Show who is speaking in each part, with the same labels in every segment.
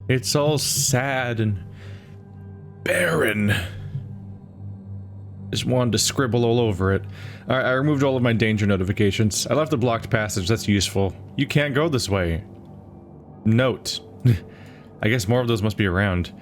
Speaker 1: It's all sad and barren. Just wanted to scribble all over it. Alright, I removed all of my danger notifications. I left a blocked passage, that's useful. You can't go this way. Note. I guess more of those must be around.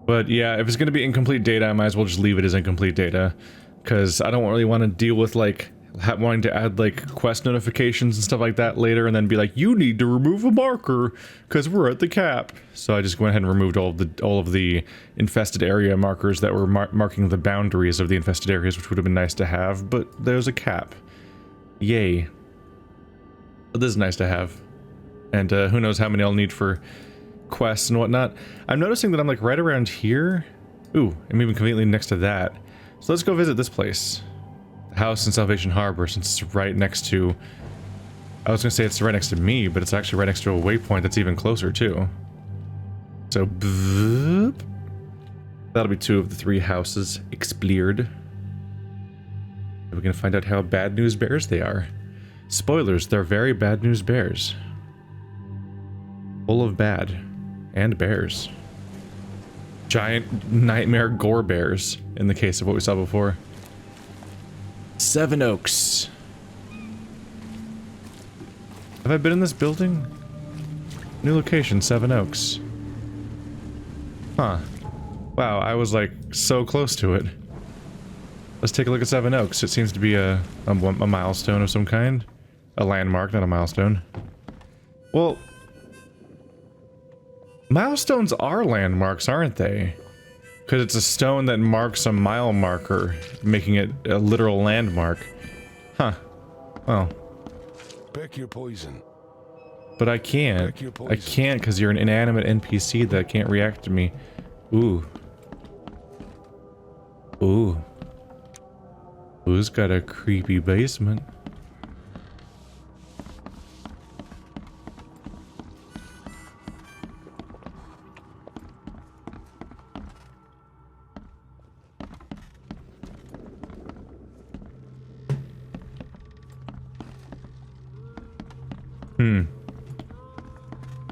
Speaker 1: But yeah, if it's gonna be incomplete data, I might as well just leave it as incomplete data. Because I don't really want to deal with, like, wanting to add, like, quest notifications and stuff like that later, and then be like, you need to remove a marker, because we're at the cap. So I just went ahead and removed all of the infested area markers that were marking the boundaries of the infested areas, which would have been nice to have, but there's a cap. Yay. But this is nice to have. And who knows how many I'll need for quests and whatnot. I'm noticing that I'm, like, right around here. Ooh, I'm even conveniently next to that. So let's go visit this place. The house in Salvation Harbor, since it's right next to... I was gonna say it's right next to me, but it's actually right next to a waypoint that's even closer, too. So, boop. That'll be 2 of the 3 houses explored. We're gonna find out how bad news bears they are. Spoilers, they're very bad news bears. Full of bad. And bears. Giant nightmare gore bears, in the case of what we saw before. 7 Oaks. Have I been in this building? New location, 7 Oaks. Huh. Wow, I was like so close to it. Let's take a look at 7 Oaks. It seems to be a milestone of some kind. A landmark, not a milestone. Well... milestones are landmarks, aren't they? Because it's a stone that marks a mile marker, making it a literal landmark. Huh. Well.
Speaker 2: Pick your poison.
Speaker 1: But I can't. I can't because you're an inanimate NPC that can't react to me. Ooh. Ooh. Who's got a creepy basement?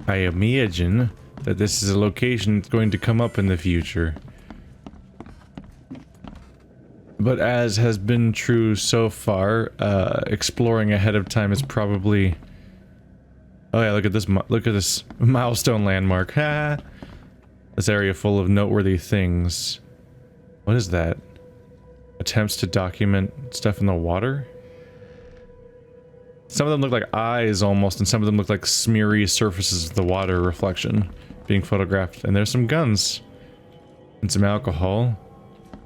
Speaker 1: I imagine that this is a location that's going to come up in the future. But as has been true so far, exploring ahead of time is probably... oh yeah, look at this milestone landmark. Ha! This area full of noteworthy things. What is that? Attempts to document stuff in the water? Some of them look like eyes almost, and some of them look like smeary surfaces of the water reflection being photographed. And there's some guns. And some alcohol.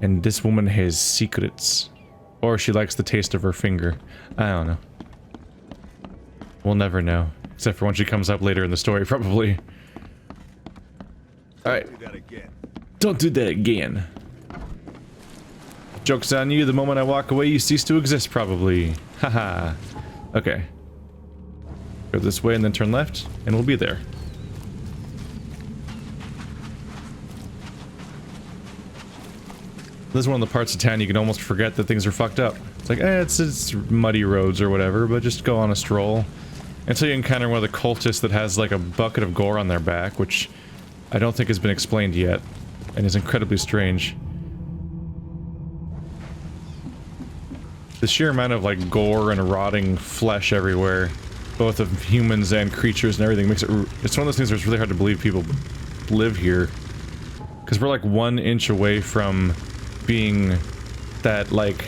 Speaker 1: And this woman has secrets. Or she likes the taste of her finger. I don't know. We'll never know. Except for when she comes up later in the story, probably. Alright. Don't do that again. Joke's on you, the moment I walk away you cease to exist, probably. Haha. Okay. Go this way and then turn left, and we'll be there. This is one of the parts of town you can almost forget that things are fucked up. It's like, it's muddy roads or whatever, but just go on a stroll. Until you encounter one of the cultists that has like a bucket of gore on their back, which I don't think has been explained yet, and is incredibly strange. The sheer amount of like gore and rotting flesh everywhere, both of humans and creatures and everything, makes it... it's one of those things where it's really hard to believe people live here. Because we're like 1 inch away from being that like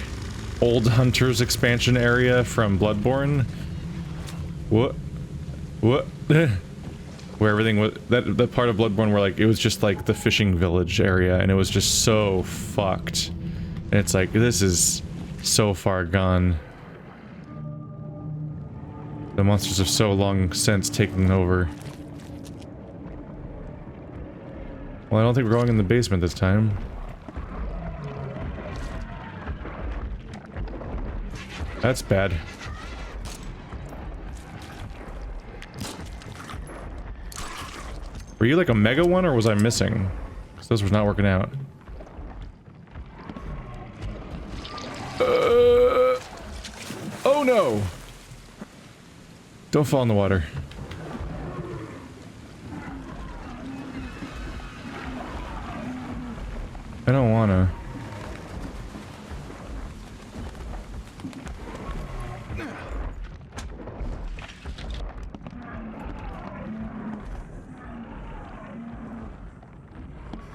Speaker 1: old hunters expansion area from Bloodborne. What? Where everything was... that part of Bloodborne where like it was just like the fishing village area and it was just so fucked. And it's like, this is... so far gone. The monsters have so long since taken over. Well, I don't think we're going in the basement this time. That's bad. Were you like a mega one or was I missing? 'Cause those was not working out. Oh no! Don't fall in the water. I don't wanna.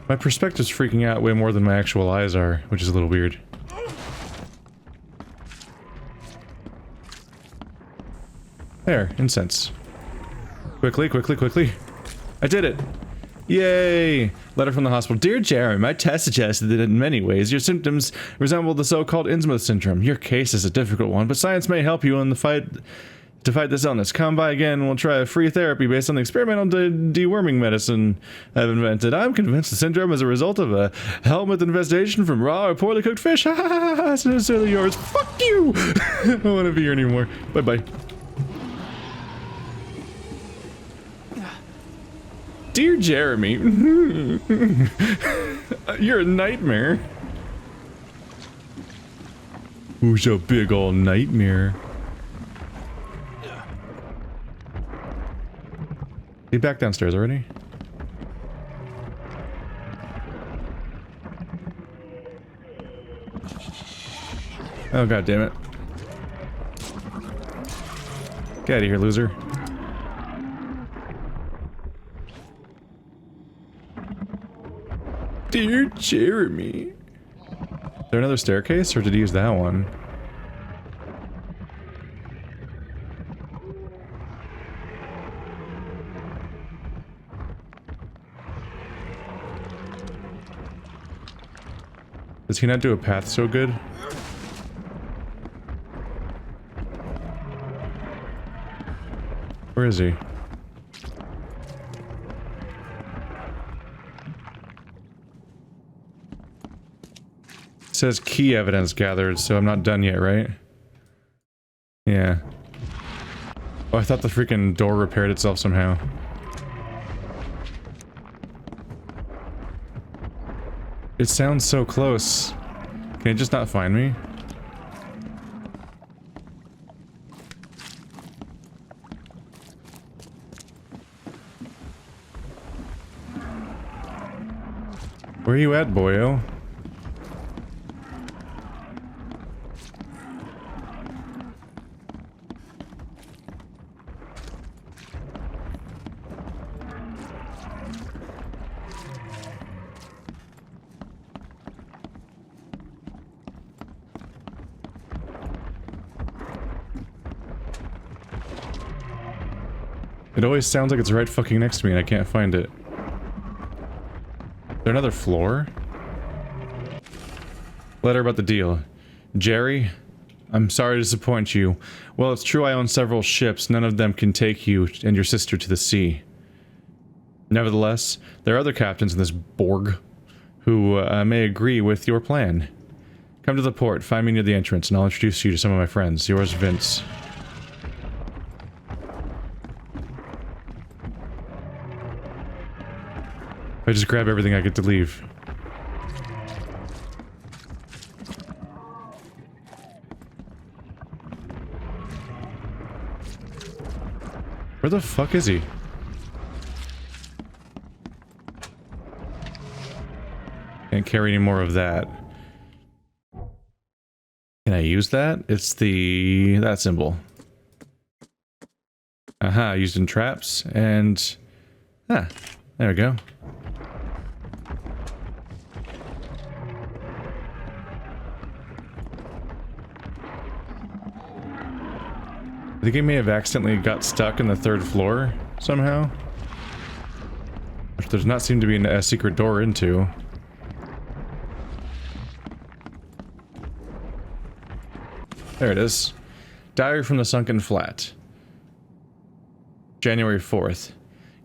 Speaker 1: My perspective's freaking out way more than my actual eyes are, which is a little weird. There, incense. Quickly, quickly, quickly. I did it! Yay! Letter from the hospital. Dear Jeremy, my test suggested that in many ways your symptoms resemble the so-called Innsmouth syndrome. Your case is a difficult one, but science may help you in the fight to fight this illness. Come by again and we'll try a free therapy based on the experimental deworming medicine I've invented. I'm convinced the syndrome is a result of a helmet infestation from raw or poorly cooked fish. Ha ha ha ha! Sincerely yours. Fuck you! I don't want to be here anymore. Bye-bye. Dear Jeremy, you're a nightmare. Who's a big old nightmare? He back downstairs already? Oh god damn it. Get out of here, loser. Dear Jeremy. Is there another staircase, or did he use that one? Does he not do a path so good? Where is he? It says key evidence gathered, so I'm not done yet, right? Yeah. Oh, I thought the freaking door repaired itself somehow. It sounds so close. Can it just not find me? Where are you at, boyo? It always sounds like it's right fucking next to me and I can't find it. Is there another floor? Letter about the deal. Jerry, I'm sorry to disappoint you. Well, it's true I own several ships. None of them can take you and your sister to the sea. Nevertheless, there are other captains in this Borg who may agree with your plan. Come to the port, find me near the entrance, and I'll introduce you to some of my friends. Yours, Vince. I just grab everything, I get to leave. Where the fuck is he? Can't carry any more of that. Can I use that? It's that symbol. Aha, used in traps, and... ah, there we go. I think he may have accidentally got stuck in the third floor, somehow. Which does not seem to be a secret door into. There it is. Diary from the Sunken Flat. January 4th.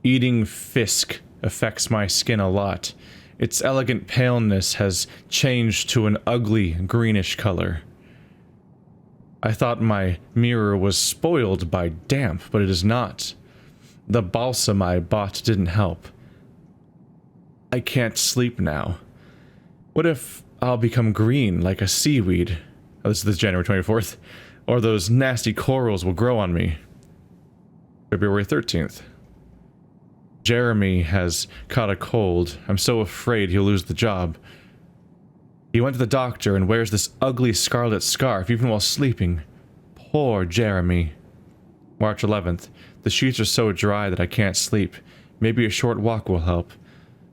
Speaker 1: Eating fisk affects my skin a lot. Its elegant paleness has changed to an ugly greenish color. I thought my mirror was spoiled by damp, but it is not. The balsam I bought didn't help. I can't sleep now. What if I'll become green like a seaweed? Oh, this is January 24th. Or those nasty corals will grow on me. February 13th. Jeremy has caught a cold. I'm so afraid he'll lose the job. He went to the doctor and wears this ugly scarlet scarf even while sleeping. Poor Jeremy. March 11th. The sheets are so dry that I can't sleep. Maybe a short walk will help.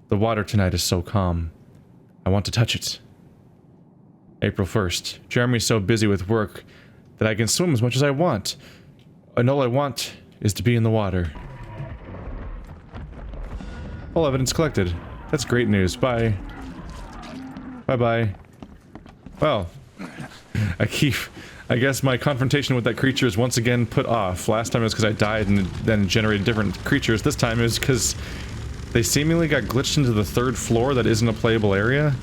Speaker 1: The water tonight is so calm. I want to touch it. April 1st. Jeremy's so busy with work that I can swim as much as I want. And all I want is to be in the water. All evidence collected. That's great news. Bye. Bye-bye. Well, I guess my confrontation with that creature is once again put off. Last time it was because I died and then generated different creatures. This time it was because they seemingly got glitched into the 3rd floor that isn't a playable area.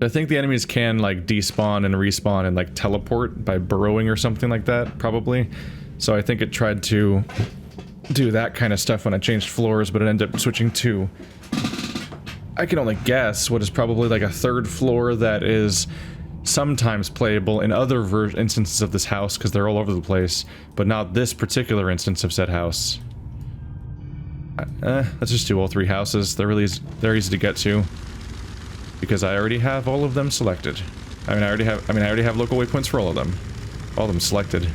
Speaker 1: I think the enemies can, like, despawn and respawn and, like, teleport by burrowing or something like that, probably. So I think it tried to do that kind of stuff when I changed floors, but it ended up switching to... I can only guess what is probably, like, a 3rd floor that is sometimes playable in other instances of this house, because they're all over the place, but not this particular instance of said house. Let's just do all 3 houses. They're easy to get to. Because I already have all of them selected. I already have local waypoints for all of them. All of them selected.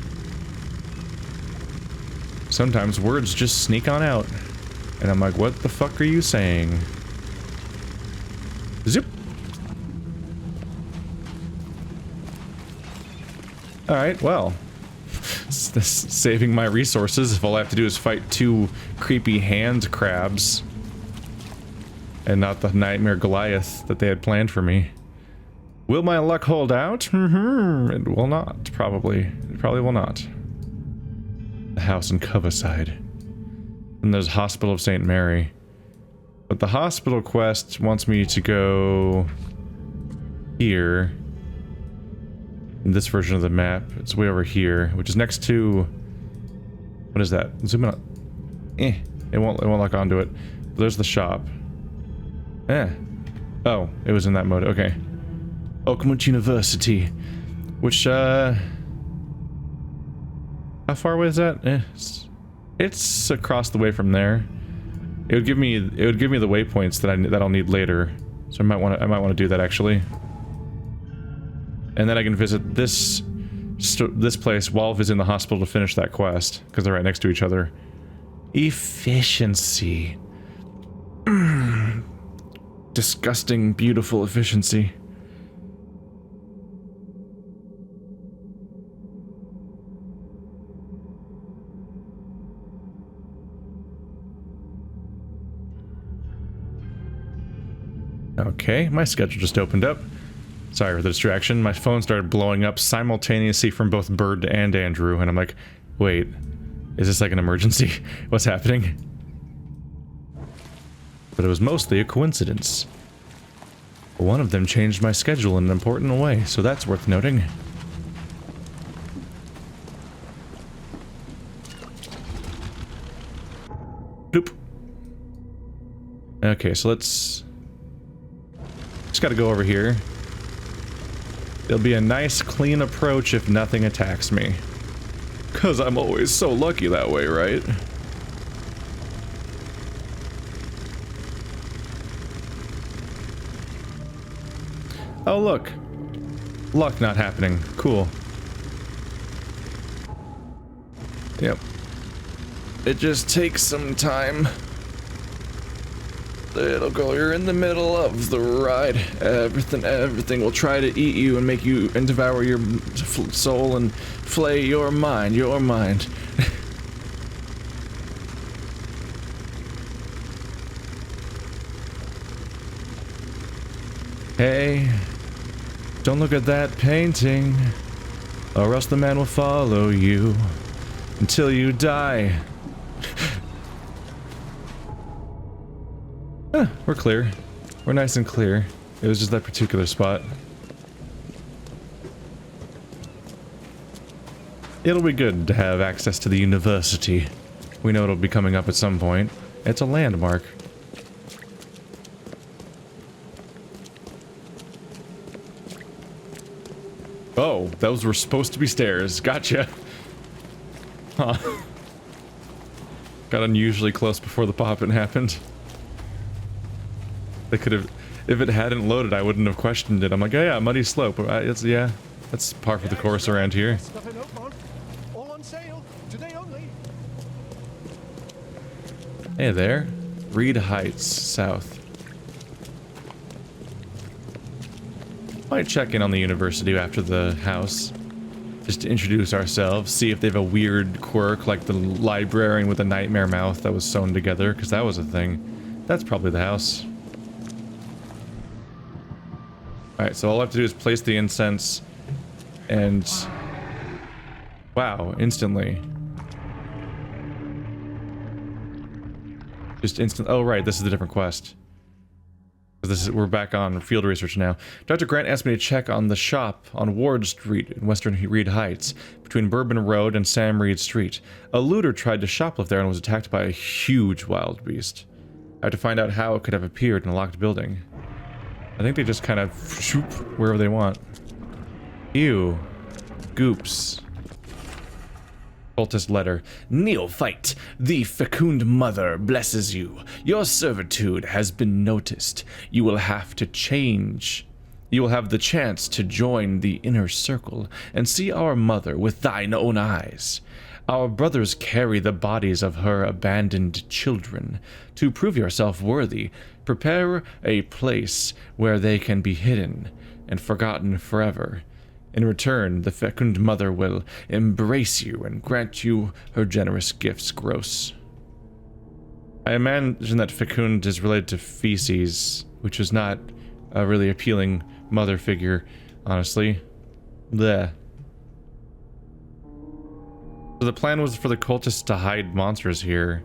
Speaker 1: Sometimes words just sneak on out. And I'm like, what the fuck are you saying? Zip! Alright, well. Saving my resources if all I have to do is fight 2 creepy hand crabs. And not the nightmare Goliath that they had planned for me. Will my luck hold out? It will not, probably. It probably will not. The house in Coverside. And there's Hospital of St. Mary. But the hospital quest wants me to go... here. In this version of the map. It's way over here, which is next to... what is that? Zoom in on... It won't lock onto it. But there's the shop. Oh, it was in that mode. Okay. Oakmont University. Which, how far away is that? It's across the way from there. It would give me the waypoints that I'll need later. So I might want to do that actually. And then I can visit this place while visiting the hospital to finish that quest because they're right next to each other. Efficiency. Disgusting, beautiful efficiency. Okay, my schedule just opened up. Sorry for the distraction. My phone started blowing up simultaneously from both Bird and Andrew, and I'm like, wait, is this like an emergency? What's happening? But it was mostly a coincidence. One of them changed my schedule in an important way, so that's worth noting. Bloop. Okay, so let's... just gotta go over here. It'll be a nice, clean approach if nothing attacks me. 'Cause I'm always so lucky that way, right? Oh, look. Luck not happening. Cool. Yep. It just takes some time. It'll go, you're in the middle of the ride. Everything will try to eat you and make you and devour your soul and flay your mind. Hey, don't look at that painting, or else the man will follow you until you die. We're clear. We're nice and clear. It was just that particular spot. It'll be good to have access to the university. We know it'll be coming up at some point. It's a landmark. Oh, those were supposed to be stairs. Gotcha. Huh. Got unusually close before the pop-in happened. They could have... If it hadn't loaded, I wouldn't have questioned it. I'm like, oh yeah, muddy slope. Yeah, that's par for the course around here.
Speaker 3: Stuff in Oakmont. All on sale. Today only.
Speaker 1: Hey there. Reed Heights, south. Might check in on the university after the house. Just to introduce ourselves, see if they have a weird quirk like the librarian with a nightmare mouth that was sewn together, because that was a thing. That's probably the house. Alright, so all I have to do is place the incense and... Wow, instantly. Just instant. Oh, right, this is a different quest. We're back on field research now. Dr. Grant asked me to check on the shop on Ward Street in Western Reed Heights, between Bourbon Road and Sam Reed Street. A looter tried to shoplift there and was attacked by a huge wild beast. I have to find out how it could have appeared in a locked building. I think they just kind of shoop wherever they want. Ew. Goops. Cultist letter. Neophyte, the fecund mother blesses you. Your servitude has been noticed. You will have to change. You will have the chance to join the inner circle and see our mother with thine own eyes. Our brothers carry the bodies of her abandoned children. To prove yourself worthy, prepare a place where they can be hidden and forgotten forever. In return, the fecund mother will embrace you and grant you her generous gifts. Gross. I imagine that fecund is related to feces, which is not a really appealing mother figure, honestly. Bleh. So the plan was for the cultists to hide monsters here.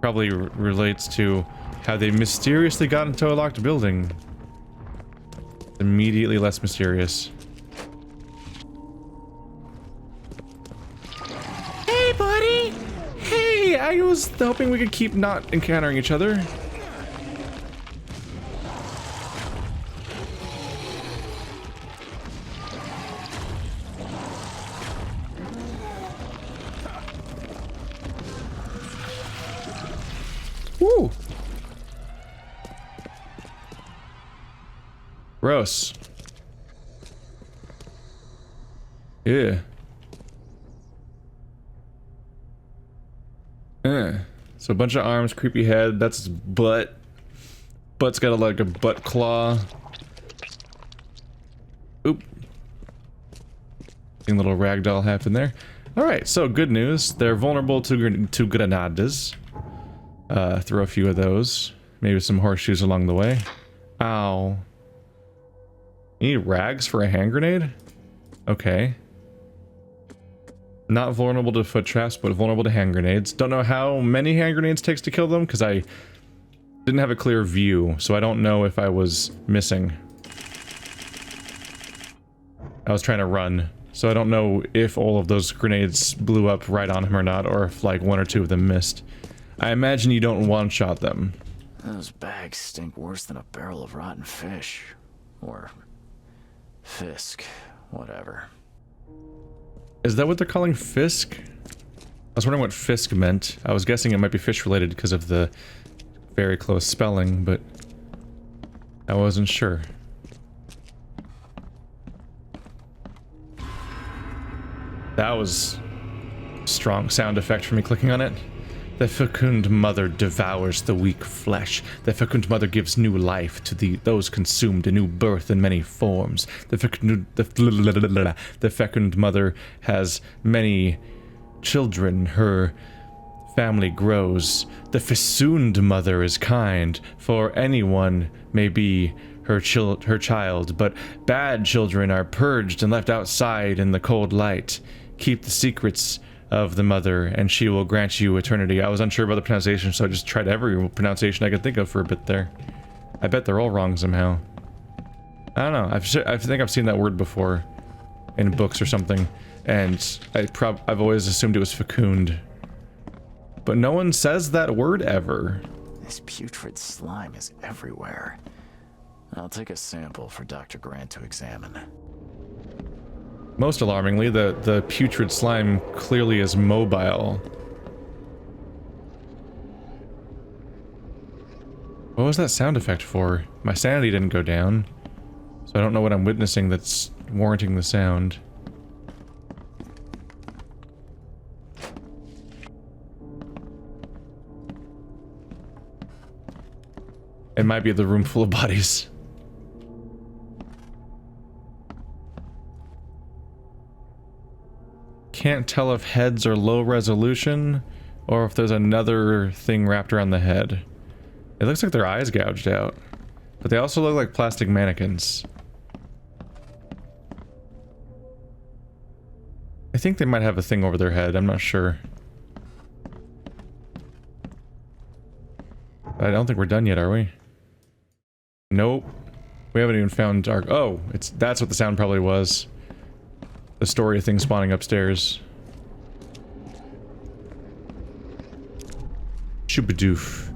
Speaker 1: Probably relates to how they mysteriously got into a locked building. Immediately less mysterious. Hey, buddy! Hey, I was hoping we could keep not encountering each other. Woo! Gross. Yeah. So a bunch of arms, creepy head, that's his butt. Butt's got like a butt claw. Oop. Little ragdoll happen there. Alright, so good news. They're vulnerable to granadas. Throw a few of those. Maybe some horseshoes along the way. Ow. You need rags for a hand grenade? Okay. Not vulnerable to foot traps, but vulnerable to hand grenades. Don't know how many hand grenades takes to kill them, because I didn't have a clear view, so I don't know if I was missing. I was trying to run, so I don't know if all of those grenades blew up right on him or not, or if like one or two of them missed. I imagine you don't one-shot them.
Speaker 4: Those bags stink worse than a barrel of rotten fish. Or... Fisk. Whatever.
Speaker 1: Is that what they're calling Fisk? I was wondering what Fisk meant. I was guessing it might be fish-related because of the very close spelling, but I wasn't sure. That was a strong sound effect for me clicking on it. The fecund mother devours the weak flesh. The fecund mother gives new life to those consumed, a new birth in many forms. The fecund mother has many children. Her family grows. The fesooned mother is kind, for anyone may be her child, but bad children are purged and left outside in the cold light. Keep the secrets of the mother, and she will grant you eternity. I was unsure about the pronunciation, so I just tried every pronunciation I could think of for a bit there. I bet they're all wrong somehow. I don't know. I think I've seen that word before in books or something, and I've always assumed it was fecund. But no one says that word ever.
Speaker 4: This putrid slime is everywhere. I'll take a sample for Dr. Grant to examine.
Speaker 1: Most alarmingly, the putrid slime clearly is mobile. What was that sound effect for? My sanity didn't go down, so I don't know what I'm witnessing that's warranting the sound. It might be the room full of bodies. Can't tell if heads are low resolution or if there's another thing wrapped around the head. It looks like their eyes gouged out, but they also look like plastic mannequins. I think they might have a thing over their head, I'm not sure. I don't think we're done yet, are we? Nope. We haven't even found our... Oh, that's what the sound probably was. The story of things spawning upstairs. Shoopadoof.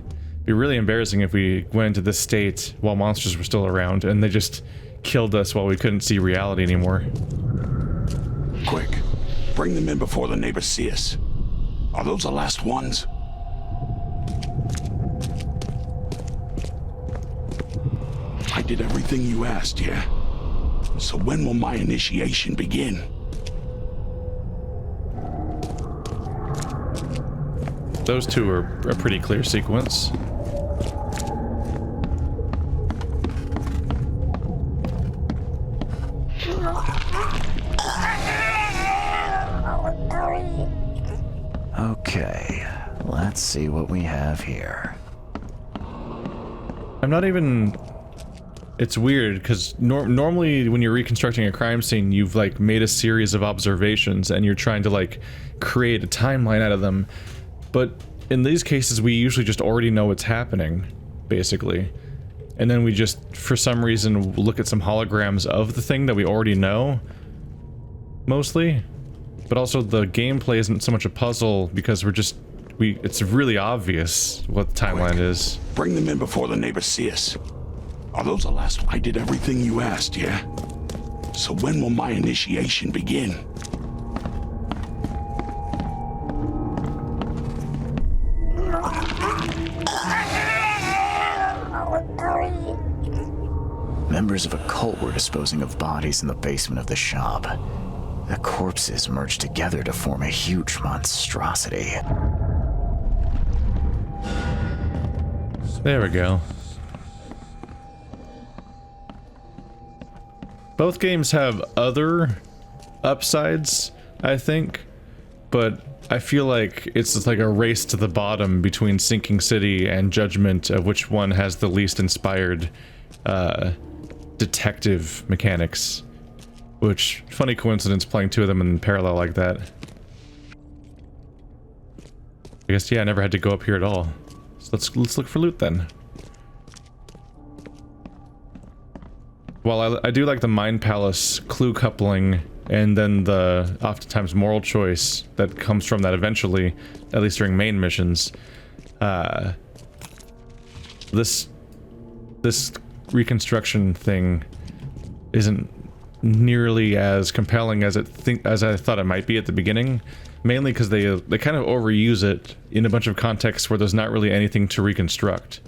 Speaker 1: Be really embarrassing if we went into this state while monsters were still around and they just killed us while we couldn't see reality anymore.
Speaker 5: Quick, bring them in before the neighbors see us. Are those the last ones? I did everything you asked, yeah? So when will my initiation begin?
Speaker 1: Those two are a pretty clear sequence.
Speaker 4: Okay, let's see what we have here.
Speaker 1: I'm not even... It's weird, because normally when you're reconstructing a crime scene, you've, like, made a series of observations, and you're trying to, like, create a timeline out of them. But in these cases, we usually just already know what's happening, basically. And then we just, for some reason, look at some holograms of the thing that we already know, mostly. But also, the gameplay isn't so much a puzzle, because it's really obvious what the timeline is.
Speaker 5: Bring them in before the neighbors see us. Are those the last? I did everything you asked, yeah? So when will my initiation begin?
Speaker 4: Members of a cult were disposing of bodies in the basement of the shop. The corpses merged together to form a huge monstrosity.
Speaker 1: There we go. Both games have other upsides, I think, but I feel like it's just like a race to the bottom between Sinking City and Judgment of which one has the least inspired detective mechanics. Which, funny coincidence playing two of them in parallel like that. I guess, yeah, I never had to go up here at all. So let's look for loot then. While I do like the Mind Palace clue coupling and then the oftentimes moral choice that comes from that eventually, at least during main missions, this reconstruction thing isn't nearly as compelling as I thought it might be at the beginning, mainly because they kind of overuse it in a bunch of contexts where there's not really anything to reconstruct.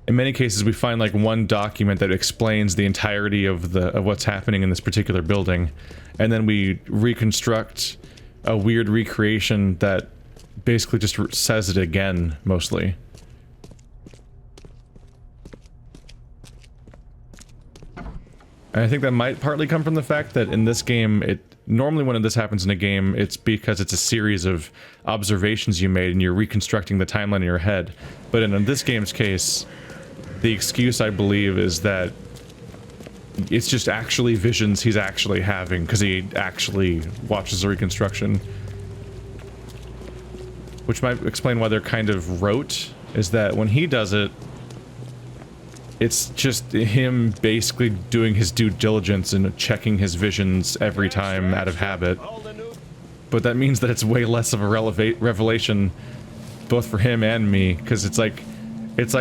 Speaker 1: In many cases, we find like one document that explains the entirety of what's happening in this particular building, and then we reconstruct a weird recreation that basically just says it again, mostly. And I think that might partly come from the fact that in this game, normally when this happens in a game, it's because it's a series of observations you made and you're reconstructing the timeline in your head. But in this game's case, the excuse, I believe, is that it's just actually visions he's actually having because he actually watches the reconstruction. Which might explain why they're kind of rote, is that when he does it, it's just him basically doing his due diligence and checking his visions every time out of habit. But that means that it's way less of a revelation both for him and me, because it's like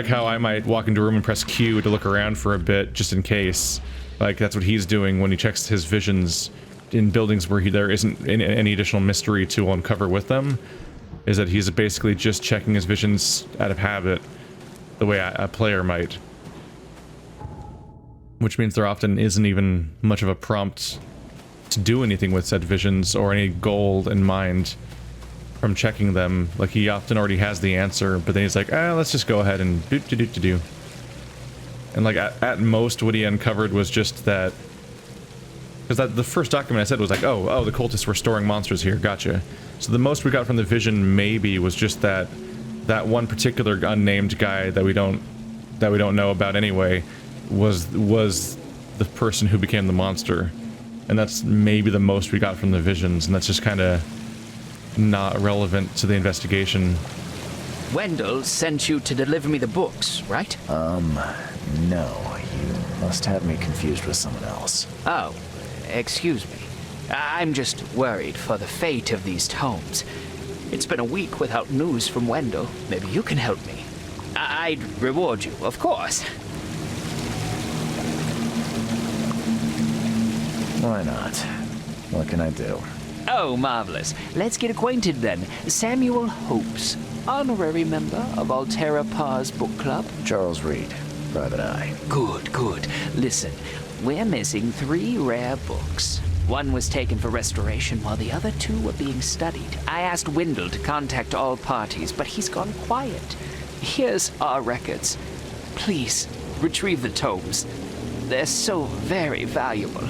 Speaker 1: how I might walk into a room and press Q to look around for a bit just in case. Like that's what he's doing when he checks his visions in buildings where there isn't any additional mystery to uncover with them, is that he's basically just checking his visions out of habit. the way a player might. Which means there often isn't even much of a prompt to do anything with said visions or any goal in mind from checking them. Like, he often already has the answer, but then he's like, let's just go ahead and do. And like, at most, what he uncovered was just that, because the first document I said was like, oh, the cultists were storing monsters here, gotcha. So the most we got from the vision maybe was just that one particular unnamed guy that we don't know about anyway was the person who became the monster. And that's maybe the most we got from the visions, and that's just kind of not relevant to the investigation.
Speaker 6: Wendell sent you to deliver me the books, right?
Speaker 4: No. You must have me confused with someone else.
Speaker 6: Oh, excuse me. I'm just worried for the fate of these tomes. It's been a week without news from Wendell. Maybe you can help me. I'd reward you, of course.
Speaker 4: Why not? What can I do?
Speaker 6: Oh, marvelous. Let's get acquainted then. Samuel Hopes, honorary member of Altera Par's book club.
Speaker 4: Charles Reed, Private Eye.
Speaker 6: Good. Listen, we're missing 3 rare books. One was taken for restoration while the other 2 were being studied. I asked Wendell to contact all parties, but he's gone quiet. Here's our records. Please, retrieve the tomes. They're so very valuable.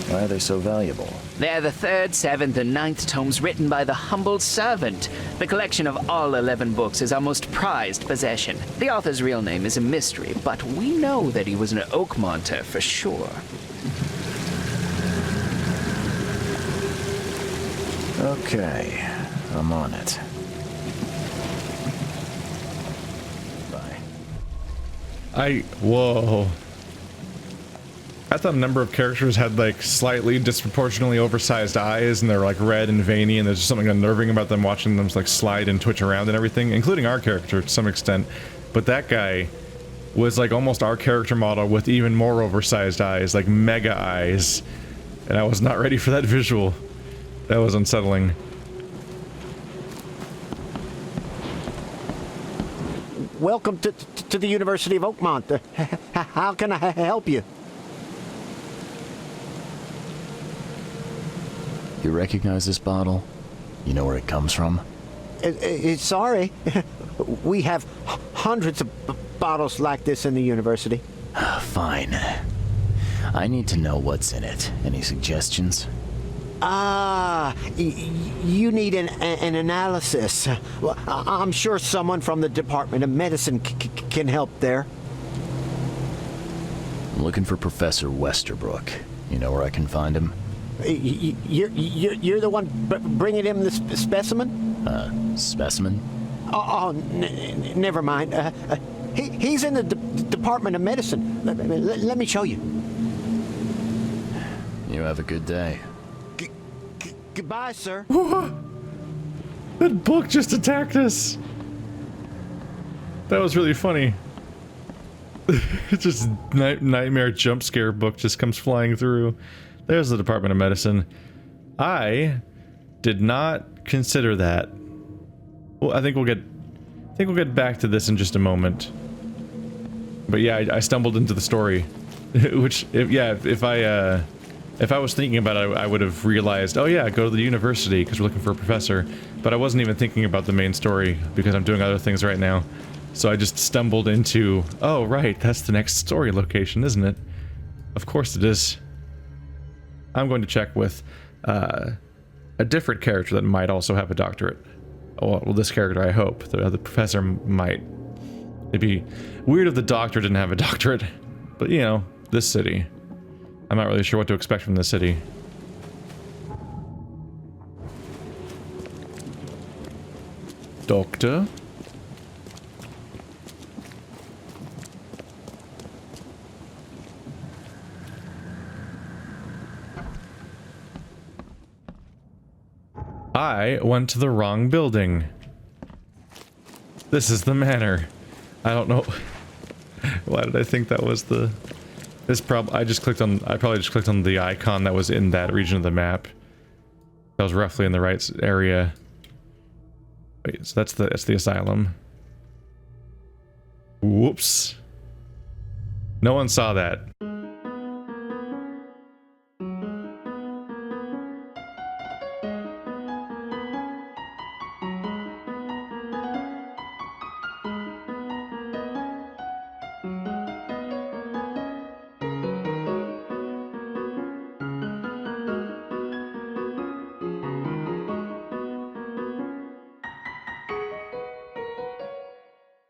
Speaker 4: Why are they so valuable?
Speaker 6: They're the 3rd, 7th, and 9th tomes written by the humble servant. The collection of all 11 books is our most prized possession. The author's real name is a mystery, but we know that he was an Oakmonter for sure.
Speaker 4: Okay, I'm on it. Bye.
Speaker 1: Whoa. I thought a number of characters had like slightly disproportionately oversized eyes, and they're like red and veiny, and there's just something unnerving about them watching them like slide and twitch around and everything, including our character to some extent. But that guy was like almost our character model with even more oversized eyes, like mega eyes. And I was not ready for that visual. That was unsettling.
Speaker 7: Welcome to the University of Oakmont. How can I help you?
Speaker 4: You recognize this bottle? You know where it comes from?
Speaker 7: Sorry. We have hundreds of bottles like this in the university.
Speaker 4: Fine. I need to know what's in it. Any suggestions?
Speaker 7: You need an analysis. Well, I'm sure someone from the Department of Medicine can help there.
Speaker 4: I'm looking for Professor Westerbrook. You know where I can find him?
Speaker 7: You're the one bringing him the specimen?
Speaker 4: Specimen?
Speaker 7: Never mind. He's in the Department of Medicine. Let me show you.
Speaker 4: You have a good day.
Speaker 7: Goodbye, sir.
Speaker 1: That book just attacked us. That was really funny. It's just nightmare jump scare book just comes flying through. There's the Department of Medicine. I did not consider that. Well, I think we'll get back to this in just a moment. But yeah, I stumbled into the story, which if I was thinking about it, I would have realized, oh yeah, go to the university because we're looking for a professor. But I wasn't even thinking about the main story because I'm doing other things right now. So I just stumbled into, oh right, that's the next story location, isn't it? Of course it is. I'm going to check with a different character that might also have a doctorate. Oh, well, this character, I hope. The professor might. It'd be weird if the doctor didn't have a doctorate. But, you know, this city. I'm not really sure what to expect from this city. Doctor? I went to the wrong building. This is the manor. I don't know. Why did I think that was the... I probably just clicked on the icon that was in that region of the map. That was roughly in the right area. Wait, so that's the asylum. Whoops. No one saw that.